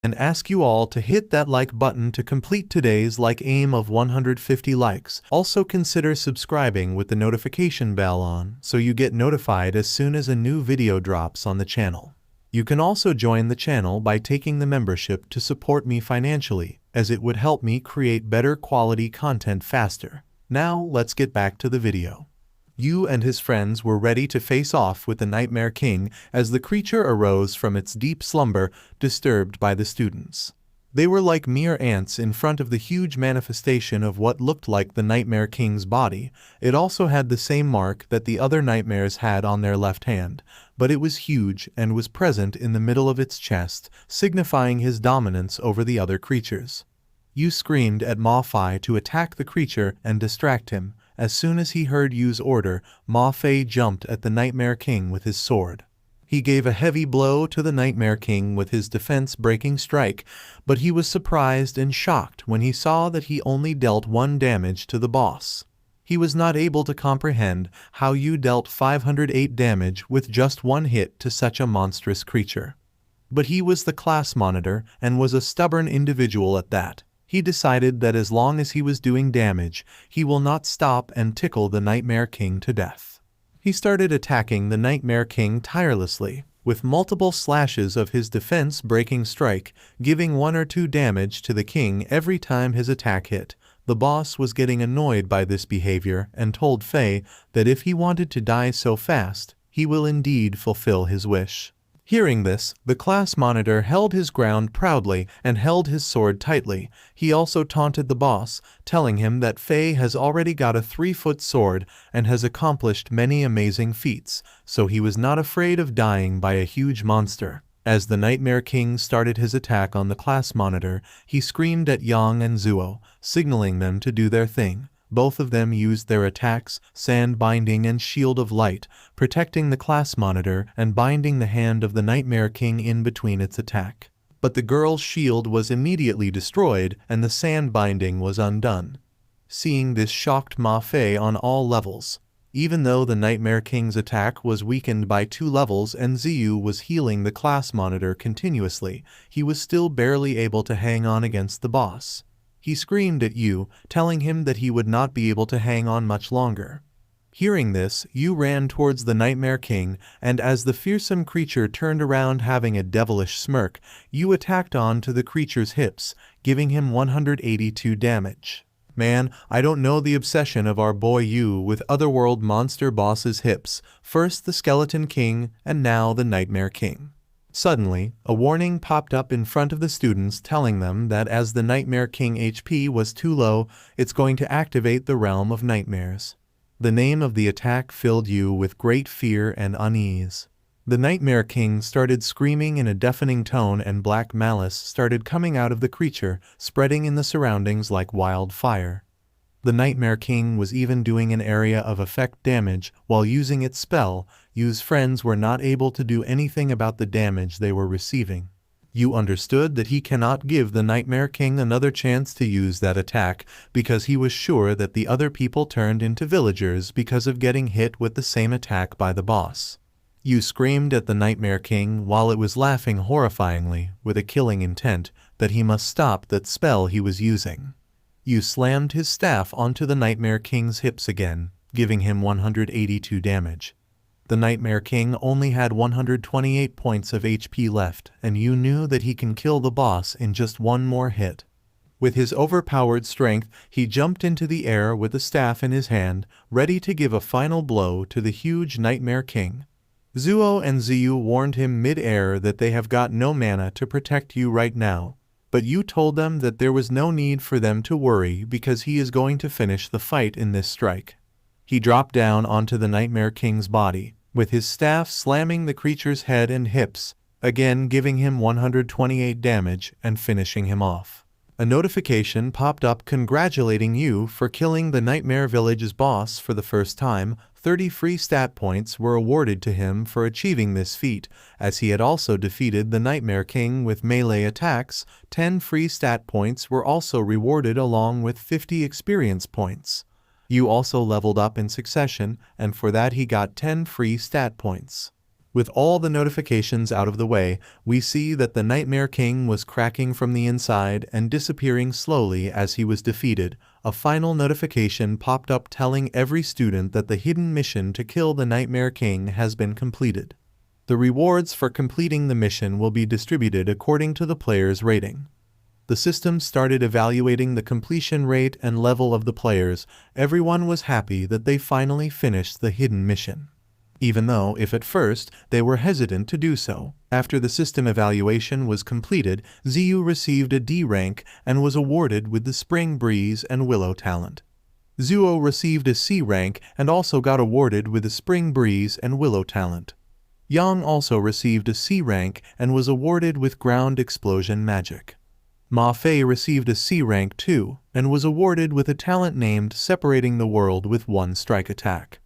and ask you all to hit that like button to complete today's like aim of 150 likes. Also consider subscribing with the notification bell on so you get notified as soon as a new video drops on the channel. You can also join the channel by taking the membership to support me financially, as it would help me create better quality content faster. Now let's get back to the video. Yu and his friends were ready to face off with the Nightmare King as the creature arose from its deep slumber, disturbed by the students. They were like mere ants in front of the huge manifestation of what looked like the Nightmare King's body. It also had the same mark that the other nightmares had on their left hand, but it was huge and was present in the middle of its chest, signifying his dominance over the other creatures. Yu screamed at Ma Fei to attack the creature and distract him. As soon as he heard Yu's order, Ma Fei jumped at the Nightmare King with his sword. He gave a heavy blow to the Nightmare King with his defense-breaking strike, but he was surprised and shocked when he saw that he only dealt 1 damage to the boss. He was not able to comprehend how Yu dealt 508 damage with just 1 hit to such a monstrous creature. But he was the class monitor and was a stubborn individual at that. He decided that as long as he was doing damage, he will not stop and tickle the Nightmare King to death. He started attacking the Nightmare King tirelessly, with multiple slashes of his defense-breaking strike, giving 1 or 2 damage to the king every time his attack hit. The boss was getting annoyed by this behavior and told Fei that if he wanted to die so fast, he will indeed fulfill his wish. Hearing this, the class monitor held his ground proudly and held his sword tightly. He also taunted the boss, telling him that Fei has already got a 3-foot sword and has accomplished many amazing feats, so he was not afraid of dying by a huge monster. As the Nightmare King started his attack on the class monitor, he screamed at Yang and Zuo, signaling them to do their thing. Both of them used their attacks, Sand Binding and Shield of Light, protecting the class monitor and binding the hand of the Nightmare King in between its attack. But the girl's shield was immediately destroyed and the Sand Binding was undone. Seeing this shocked Ma Fei on all levels. Even though the Nightmare King's attack was weakened by 2 levels and Ziyu was healing the class monitor continuously, he was still barely able to hang on against the boss. He screamed at Yu, telling him that he would not be able to hang on much longer. Hearing this, Yu ran towards the Nightmare King, and as the fearsome creature turned around having a devilish smirk, Yu attacked on to the creature's hips, giving him 182 damage. Man, I don't know the obsession of our boy Yu with Otherworld monster boss's hips, first the Skeleton King and now the Nightmare King. Suddenly, a warning popped up in front of the students telling them that as the Nightmare King HP was too low, it's going to activate the Realm of Nightmares. The name of the attack filled Yu with great fear and unease. The Nightmare King started screaming in a deafening tone and black malice started coming out of the creature, spreading in the surroundings like wildfire. The Nightmare King was even doing an area of effect damage while using its spell. Yu's friends were not able to do anything about the damage they were receiving. Yu understood that he cannot give the Nightmare King another chance to use that attack because he was sure that the other people turned into villagers because of getting hit with the same attack by the boss. Yu screamed at the Nightmare King while it was laughing horrifyingly with a killing intent that he must stop that spell he was using. Yu slammed his staff onto the Nightmare King's hips again, giving him 182 damage. The Nightmare King only had 128 points of HP left, and Yu knew that he can kill the boss in just 1 more hit. With his overpowered strength, he jumped into the air with the staff in his hand, ready to give a final blow to the huge Nightmare King. Zuo and Ziyu warned him mid-air that they have got no mana to protect Yu right now. But Yu told them that there was no need for them to worry because he is going to finish the fight in this strike. He dropped down onto the Nightmare King's body, with his staff slamming the creature's head and hips, again giving him 128 damage and finishing him off. A notification popped up congratulating Yu for killing the Nightmare Village's boss for the first time. 30 free stat points were awarded to him for achieving this feat, as he had also defeated the Nightmare King with melee attacks. 10 free stat points were also rewarded along with 50 experience points. Yu also leveled up in succession, and for that he got 10 free stat points. With all the notifications out of the way, we see that the Nightmare King was cracking from the inside and disappearing slowly as he was defeated. A final notification popped up telling every student that the hidden mission to kill the Nightmare King has been completed. The rewards for completing the mission will be distributed according to the player's rating. The system started evaluating the completion rate and level of the players. Everyone was happy that they finally finished the hidden mission. Even though, if at first, they were hesitant to do so. After the system evaluation was completed, Ziyu received a D rank and was awarded with the Spring Breeze and Willow talent. Zuo received a C rank and also got awarded with the Spring Breeze and Willow talent. Yang also received a C rank and was awarded with Ground Explosion Magic. Ma Fei received a C rank too, and was awarded with a talent named Separating the World with One Strike Attack.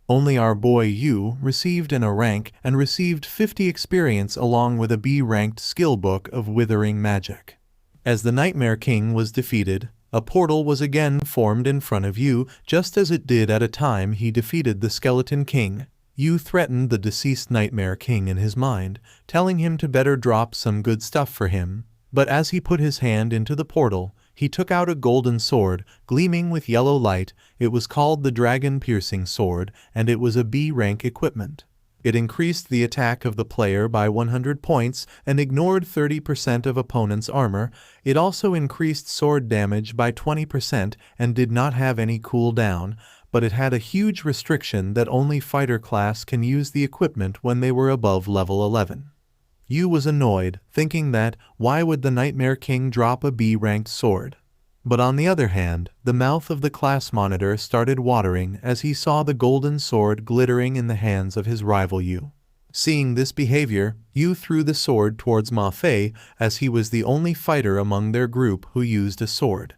Only our boy Yu received an A rank and received 50 experience along with a B-ranked skill book of Withering Magic. As the Nightmare King was defeated, a portal was again formed in front of Yu, just as it did at a time he defeated the Skeleton King. Yu threatened the deceased Nightmare King in his mind, telling him to better drop some good stuff for him, but as he put his hand into the portal, he took out a golden sword, gleaming with yellow light. It was called the Dragon Piercing Sword, and it was a B-rank equipment. It increased the attack of the player by 100 points and ignored 30% of opponent's armor. It also increased sword damage by 20% and did not have any cooldown, but it had a huge restriction that only fighter class can use the equipment when they were above level 11. Yu was annoyed, thinking that, why would the Nightmare King drop a B-ranked sword? But on the other hand, the mouth of the class monitor started watering as he saw the golden sword glittering in the hands of his rival Yu. Seeing this behavior, Yu threw the sword towards Ma Fei, as he was the only fighter among their group who used a sword.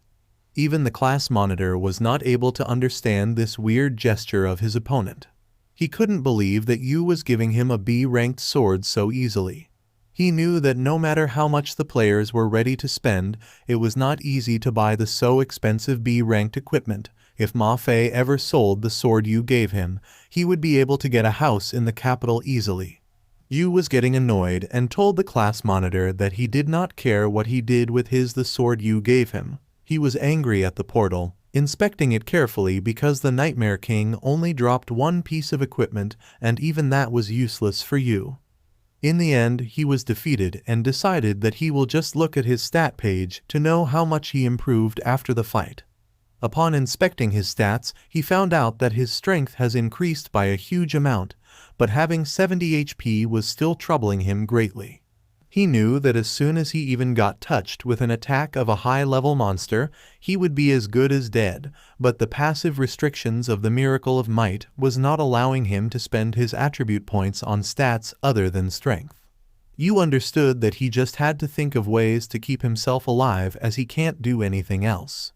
Even the class monitor was not able to understand this weird gesture of his opponent. He couldn't believe that Yu was giving him a B-ranked sword so easily. He knew that no matter how much the players were ready to spend, it was not easy to buy the so expensive B-ranked equipment. If Ma Fei ever sold the sword Yu gave him, he would be able to get a house in the capital easily. Yu was getting annoyed and told the class monitor that he did not care what he did with the sword Yu gave him. He was angry at the portal, inspecting it carefully because the Nightmare King only dropped one piece of equipment, and even that was useless for Yu. In the end, he was defeated and decided that he will just look at his stat page to know how much he improved after the fight. Upon inspecting his stats, he found out that his strength has increased by a huge amount, but having 70 HP was still troubling him greatly. He knew that as soon as he even got touched with an attack of a high-level monster, he would be as good as dead, but the passive restrictions of the Miracle of Might was not allowing him to spend his attribute points on stats other than strength. Yu understood that he just had to think of ways to keep himself alive as he can't do anything else.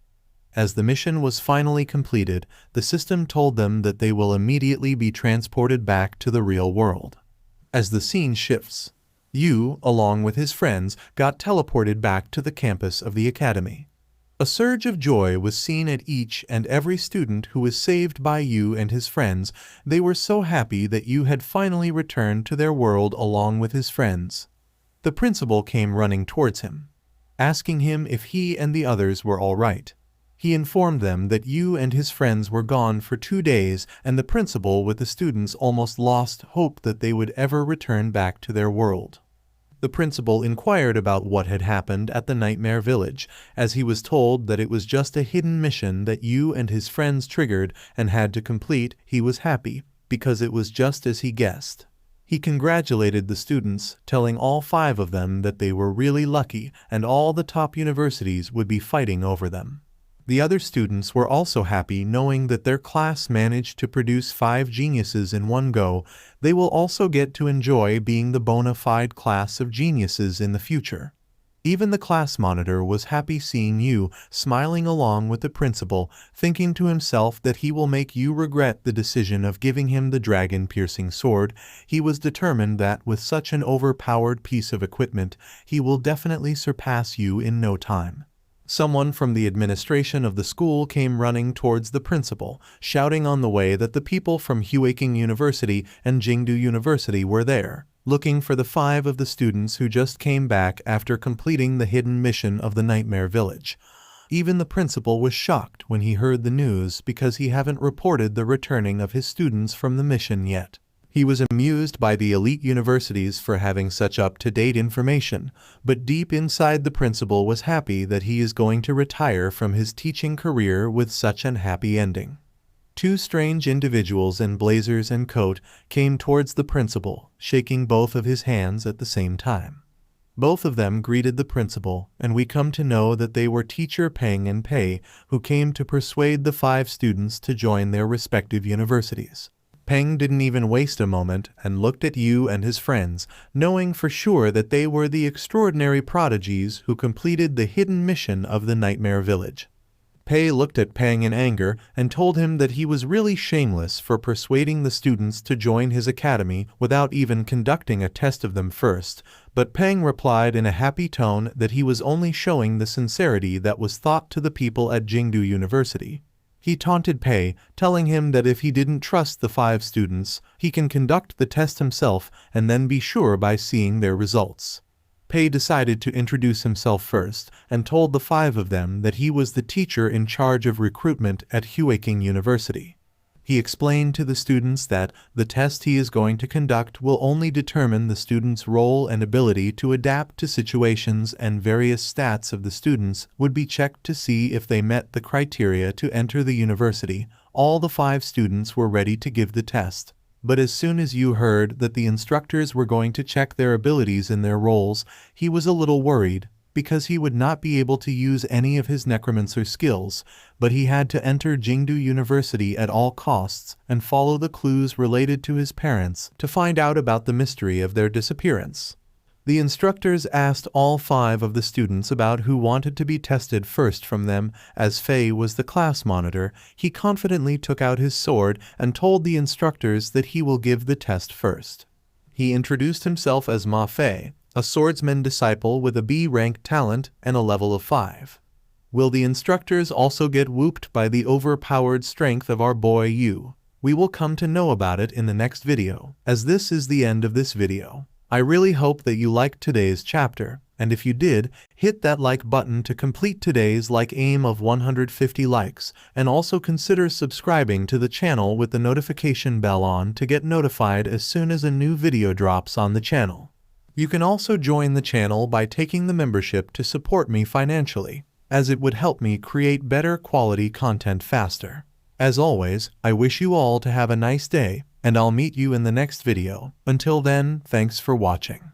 As the mission was finally completed, the system told them that they will immediately be transported back to the real world. As the scene shifts, Yu, along with his friends, got teleported back to the campus of the academy. A surge of joy was seen at each and every student who was saved by Yu and his friends. They were so happy that Yu had finally returned to their world along with his friends. The principal came running towards him, asking him if he and the others were all right. He informed them that Yu and his friends were gone for 2 days, and the principal with the students almost lost hope that they would ever return back to their world. The principal inquired about what had happened at the Nightmare Village. As he was told that it was just a hidden mission that Yu and his friends triggered and had to complete, he was happy, because it was just as he guessed. He congratulated the students, telling all 5 of them that they were really lucky and all the top universities would be fighting over them. The other students were also happy knowing that their class managed to produce 5 geniuses in one go. They will also get to enjoy being the bona fide class of geniuses in the future. Even the class monitor was happy seeing Yu, smiling along with the principal, thinking to himself that he will make Yu regret the decision of giving him the dragon-piercing sword. He was determined that with such an overpowered piece of equipment, he will definitely surpass Yu in no time. Someone from the administration of the school came running towards the principal, shouting on the way that the people from Huaking University and Jingdu University were there, looking for the 5 of the students who just came back after completing the hidden mission of the Nightmare Village. Even the principal was shocked when he heard the news because he haven't reported the returning of his students from the mission yet. He was amused by the elite universities for having such up-to-date information, but deep inside the principal was happy that he is going to retire from his teaching career with such an happy ending. 2 strange individuals in blazers and coat came towards the principal, shaking both of his hands at the same time. Both of them greeted the principal, and we come to know that they were teacher Peng and Pei, who came to persuade the 5 students to join their respective universities. Peng didn't even waste a moment and looked at Yu and his friends, knowing for sure that they were the extraordinary prodigies who completed the hidden mission of the Nightmare Village. Pei looked at Peng in anger and told him that he was really shameless for persuading the students to join his academy without even conducting a test of them first, but Peng replied in a happy tone that he was only showing the sincerity that was thought to the people at Jingdu University. He taunted Pei, telling him that if he didn't trust the 5 students, he can conduct the test himself and then be sure by seeing their results. Pei decided to introduce himself first and told the 5 of them that he was the teacher in charge of recruitment at Huaking University. He explained to the students that the test he is going to conduct will only determine the students' role and ability to adapt to situations, and various stats of the students would be checked to see if they met the criteria to enter the university. All the 5 students were ready to give the test. But as soon as Yu heard that the instructors were going to check their abilities in their roles, he was a little worried, because he would not be able to use any of his necromancer skills, but he had to enter Jingdu University at all costs and follow the clues related to his parents to find out about the mystery of their disappearance. The instructors asked all 5 of the students about who wanted to be tested first from them. As Fei was the class monitor, he confidently took out his sword and told the instructors that he will give the test first. He introduced himself as Ma Fei, a swordsman disciple with a B-rank talent and a level of 5. Will the instructors also get whooped by the overpowered strength of our boy Yu? We will come to know about it in the next video, as this is the end of this video. I really hope that you liked today's chapter, and if you did, hit that like button to complete today's aim of 150 likes, and also consider subscribing to the channel with the notification bell on to get notified as soon as a new video drops on the channel. You can also join the channel by taking the membership to support me financially, as it would help me create better quality content faster. As always, I wish you all to have a nice day, and I'll meet you in the next video. Until then, thanks for watching.